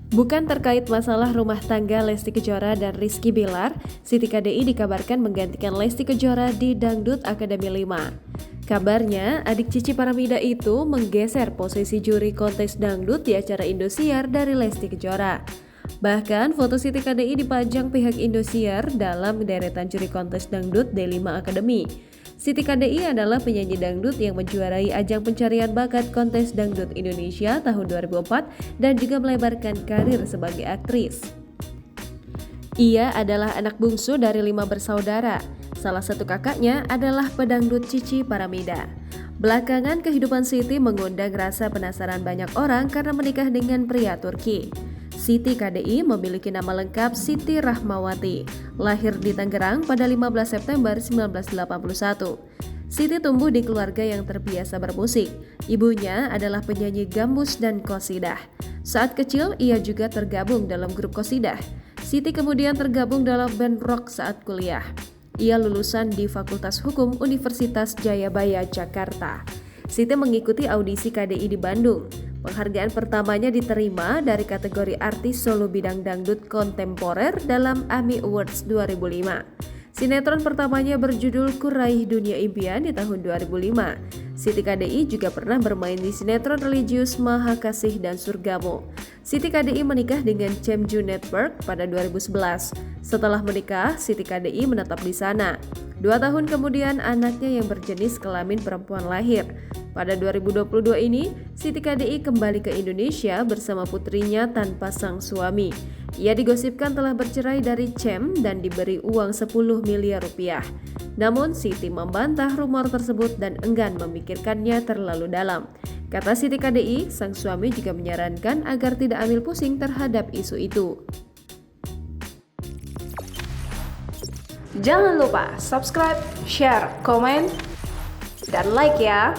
Bukan terkait masalah rumah tangga Lesti Kejora dan Rizky Bilar, Siti KDI dikabarkan menggantikan Lesti Kejora di Dangdut Akademi 5. Kabarnya, adik Cici Paramida itu menggeser posisi juri kontes dangdut di acara Indosiar dari Lesti Kejora. Bahkan, foto Siti KDI dipajang pihak Indosiar dalam deretan juri kontes dangdut D5 Akademi. Siti KDI adalah penyanyi dangdut yang menjuarai ajang pencarian bakat kontes dangdut Indonesia tahun 2004 dan juga melebarkan karir sebagai aktris. Ia adalah anak bungsu dari 5 bersaudara. Salah satu kakaknya adalah pedangdut Cici Paramida. Belakangan kehidupan Siti mengundang rasa penasaran banyak orang karena menikah dengan pria Turki. Siti KDI memiliki nama lengkap Siti Rahmawati, lahir di Tangerang pada 15 September 1981. Siti tumbuh di keluarga yang terbiasa bermusik. Ibunya adalah penyanyi gambus dan qosidah. Saat kecil, ia juga tergabung dalam grup qosidah. Siti kemudian tergabung dalam band rock saat kuliah. Ia lulusan di Fakultas Hukum Universitas Jayabaya, Jakarta. Siti mengikuti audisi KDI di Bandung. Penghargaan pertamanya diterima dari kategori artis solo bidang dangdut kontemporer dalam AMI Awards 2005. Sinetron pertamanya berjudul Kuraih Dunia Impian di tahun 2005. Siti KDI juga pernah bermain di sinetron religius Maha Kasih dan Surgamu. Siti KDI menikah dengan Cemju Network pada 2011. Setelah menikah, Siti KDI menetap di sana. 2 tahun kemudian anaknya yang berjenis kelamin perempuan lahir. Pada 2022 ini, Siti KDI kembali ke Indonesia bersama putrinya tanpa sang suami. Ia digosipkan telah bercerai dari Cem dan diberi uang 10 miliar rupiah. Namun Siti membantah rumor tersebut dan enggan memikirkannya terlalu dalam. Kata Siti KDI, sang suami juga menyarankan agar tidak ambil pusing terhadap isu itu. Jangan lupa subscribe, share, komen, dan like ya!